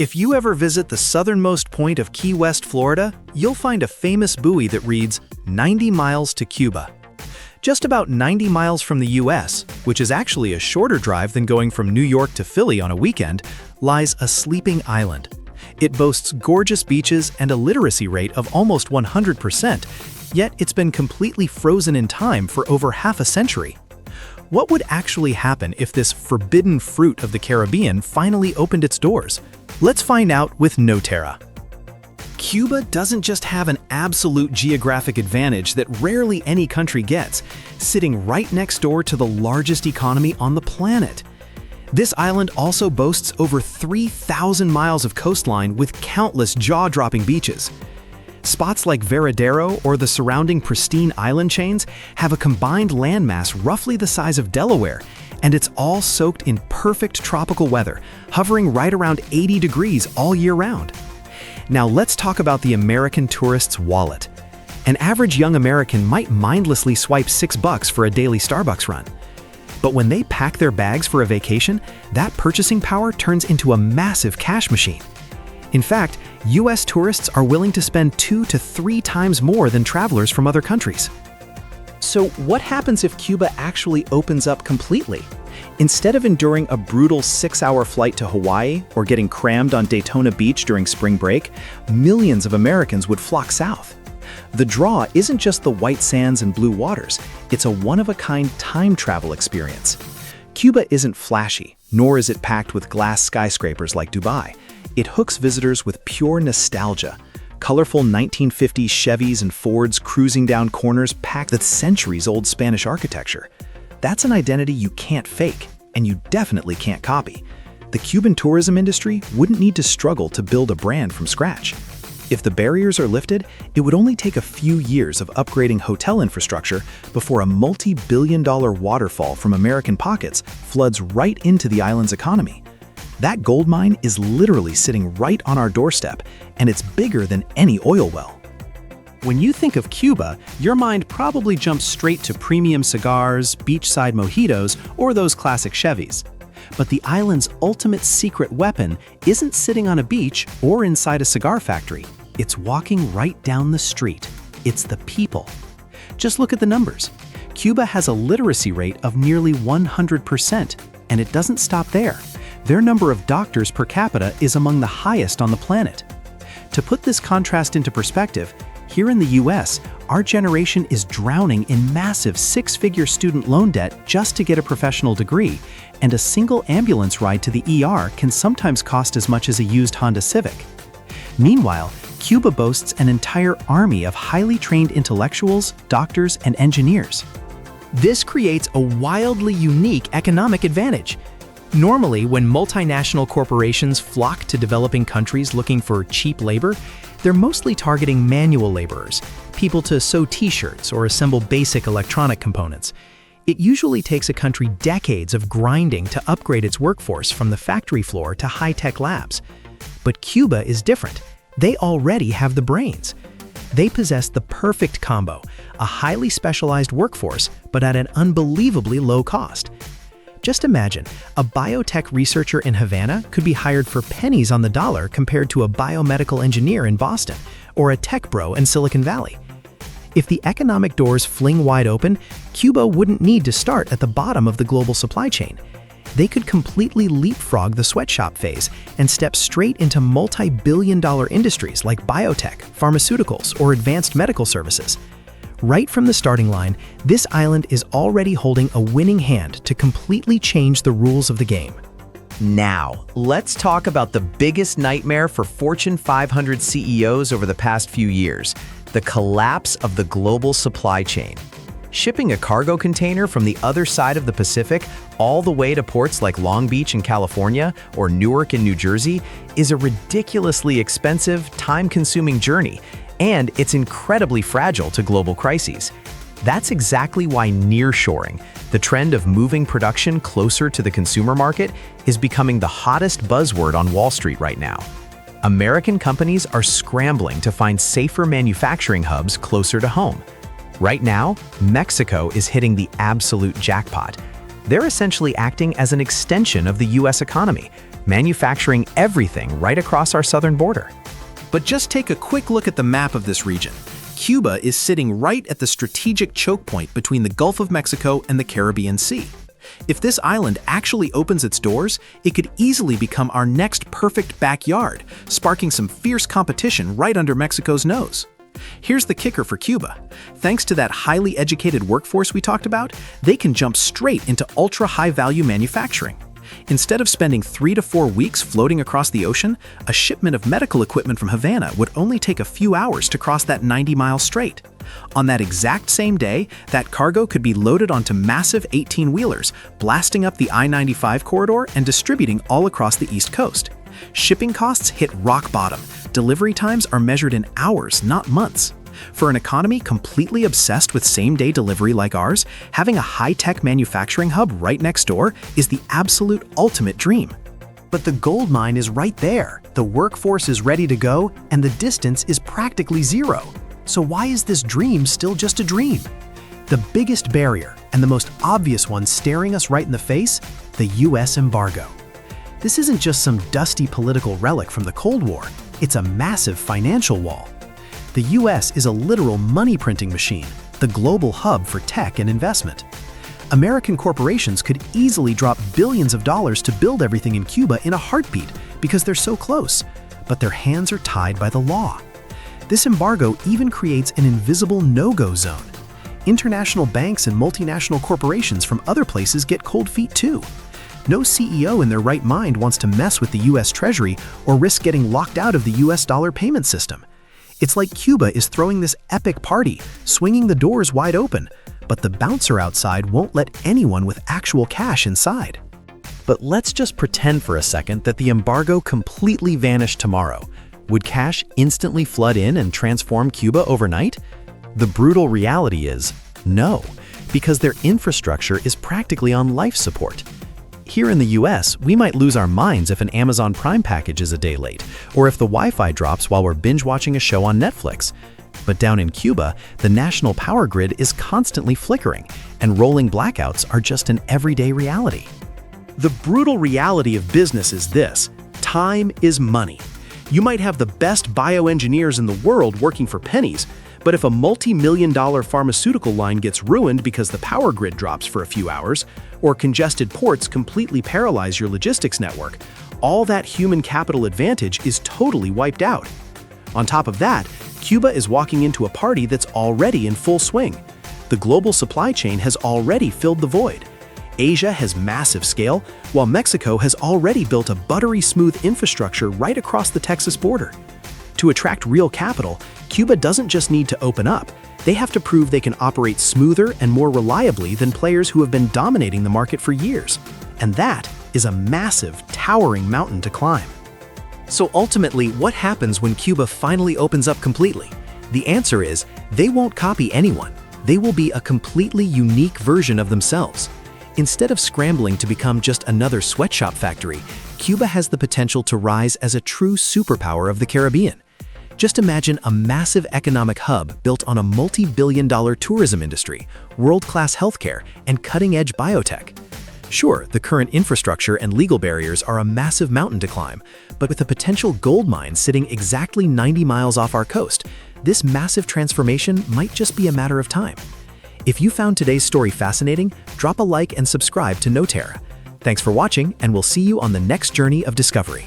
If you ever visit the southernmost point of Key West, Florida, you'll find a famous buoy that reads 90 miles to Cuba. Just about 90 miles from the US, which is actually a shorter drive than going from New York to Philly on a weekend, lies a sleeping island. It boasts gorgeous beaches and a literacy rate of almost 100%, yet it's been completely frozen in time for over half a century. What would actually happen if this forbidden fruit of the Caribbean finally opened its doors? Let's find out with KNOWTERRA. Cuba doesn't just have an absolute geographic advantage that rarely any country gets, sitting right next door to the largest economy on the planet. This island also boasts over 3,000 miles of coastline with countless jaw-dropping beaches. Spots like Varadero or the surrounding pristine island chains have a combined landmass roughly the size of Delaware, and it's all soaked in perfect tropical weather, hovering right around 80 degrees all year round. Now let's talk about the American tourist's wallet. An average young American might mindlessly swipe $6 for a daily Starbucks run. But when they pack their bags for a vacation, that purchasing power turns into a massive cash machine. In fact, US tourists are willing to spend 2 to 3 times more than travelers from other countries. So what happens if Cuba actually opens up completely? Instead of enduring a brutal 6-hour flight to Hawaii or getting crammed on Daytona Beach during spring break, millions of Americans would flock south. The draw isn't just the white sands and blue waters, it's a one-of-a-kind time travel experience. Cuba isn't flashy, nor is it packed with glass skyscrapers like Dubai. It hooks visitors with pure nostalgia. Colorful 1950s Chevys and Fords cruising down corners packed with centuries-old Spanish architecture. That's an identity you can't fake, and you definitely can't copy. The Cuban tourism industry wouldn't need to struggle to build a brand from scratch. If the barriers are lifted, it would only take a few years of upgrading hotel infrastructure before a multi-billion-dollar waterfall from American pockets floods right into the island's economy. That gold mine is literally sitting right on our doorstep, and it's bigger than any oil well. When you think of Cuba, your mind probably jumps straight to premium cigars, beachside mojitos, or those classic Chevys. But the island's ultimate secret weapon isn't sitting on a beach or inside a cigar factory. It's walking right down the street. It's the people. Just look at the numbers. Cuba has a literacy rate of nearly 100%, and it doesn't stop there. Their number of doctors per capita is among the highest on the planet. To put this contrast into perspective, here in the US, our generation is drowning in massive 6-figure student loan debt just to get a professional degree, and a single ambulance ride to the ER can sometimes cost as much as a used Honda Civic. Meanwhile, Cuba boasts an entire army of highly trained intellectuals, doctors, and engineers. This creates a wildly unique economic advantage. Normally, when multinational corporations flock to developing countries looking for cheap labor, they're mostly targeting manual laborers, people to sew t-shirts or assemble basic electronic components. It usually takes a country decades of grinding to upgrade its workforce from the factory floor to high-tech labs. But Cuba is different. They already have the brains. They possess the perfect combo, a highly specialized workforce, but at an unbelievably low cost. Just imagine, a biotech researcher in Havana could be hired for pennies on the dollar compared to a biomedical engineer in Boston, or a tech bro in Silicon Valley. If the economic doors fling wide open, Cuba wouldn't need to start at the bottom of the global supply chain. They could completely leapfrog the sweatshop phase and step straight into multi-billion-dollar industries like biotech, pharmaceuticals, or advanced medical services. Right from the starting line, this island is already holding a winning hand to completely change the rules of the game. Now, let's talk about the biggest nightmare for Fortune 500 CEOs over the past few years, the collapse of the global supply chain. Shipping a cargo container from the other side of the Pacific all the way to ports like Long Beach in California or Newark in New Jersey is a ridiculously expensive, time-consuming journey, and it's incredibly fragile to global crises. That's exactly why nearshoring, the trend of moving production closer to the consumer market, is becoming the hottest buzzword on Wall Street right now. American companies are scrambling to find safer manufacturing hubs closer to home. Right now, Mexico is hitting the absolute jackpot. They're essentially acting as an extension of the US economy, manufacturing everything right across our southern border. But just take a quick look at the map of this region. Cuba is sitting right at the strategic choke point between the Gulf of Mexico and the Caribbean Sea. If this island actually opens its doors, it could easily become our next perfect backyard, sparking some fierce competition right under Mexico's nose. Here's the kicker for Cuba. Thanks to that highly educated workforce we talked about, they can jump straight into ultra-high-value manufacturing. Instead of spending 3 to 4 weeks floating across the ocean, a shipment of medical equipment from Havana would only take a few hours to cross that 90-mile strait. On that exact same day, that cargo could be loaded onto massive 18-wheelers, blasting up the I-95 corridor and distributing all across the East Coast. Shipping costs hit rock bottom. Delivery times are measured in hours, not months. For an economy completely obsessed with same-day delivery like ours, having a high-tech manufacturing hub right next door is the absolute ultimate dream. But the gold mine is right there. The workforce is ready to go, and the distance is practically zero. So why is this dream still just a dream? The biggest barrier, and the most obvious one staring us right in the face, the US embargo. This isn't just some dusty political relic from the Cold War, it's a massive financial wall. The US is a literal money-printing machine, the global hub for tech and investment. American corporations could easily drop billions of dollars to build everything in Cuba in a heartbeat because they're so close, but their hands are tied by the law. This embargo even creates an invisible no-go zone. International banks and multinational corporations from other places get cold feet too. No CEO in their right mind wants to mess with the US Treasury or risk getting locked out of the US dollar payment system. It's like Cuba is throwing this epic party, swinging the doors wide open, but the bouncer outside won't let anyone with actual cash inside. But let's just pretend for a second that the embargo completely vanished tomorrow. Would cash instantly flood in and transform Cuba overnight? The brutal reality is no, because their infrastructure is practically on life support. Here in the US, we might lose our minds if an Amazon Prime package is a day late, or if the Wi-Fi drops while we're binge-watching a show on Netflix. But down in Cuba, the national power grid is constantly flickering, and rolling blackouts are just an everyday reality. The brutal reality of business is this: time is money. You might have the best bioengineers in the world working for pennies, but if a multi-million-dollar pharmaceutical line gets ruined because the power grid drops for a few hours, or congested ports completely paralyze your logistics network, all that human capital advantage is totally wiped out. On top of that, Cuba is walking into a party that's already in full swing. The global supply chain has already filled the void. Asia has massive scale, while Mexico has already built a buttery smooth infrastructure right across the Texas border. To attract real capital, Cuba doesn't just need to open up, they have to prove they can operate smoother and more reliably than players who have been dominating the market for years. And that is a massive, towering mountain to climb. So ultimately, what happens when Cuba finally opens up completely? The answer is, they won't copy anyone. They will be a completely unique version of themselves. Instead of scrambling to become just another sweatshop factory, Cuba has the potential to rise as a true superpower of the Caribbean. Just imagine a massive economic hub built on a multi-billion-dollar tourism industry, world-class healthcare, and cutting-edge biotech. Sure, the current infrastructure and legal barriers are a massive mountain to climb, but with a potential gold mine sitting exactly 90 miles off our coast, this massive transformation might just be a matter of time. If you found today's story fascinating, drop a like and subscribe to KNOWTERRA. Thanks for watching, and we'll see you on the next journey of discovery.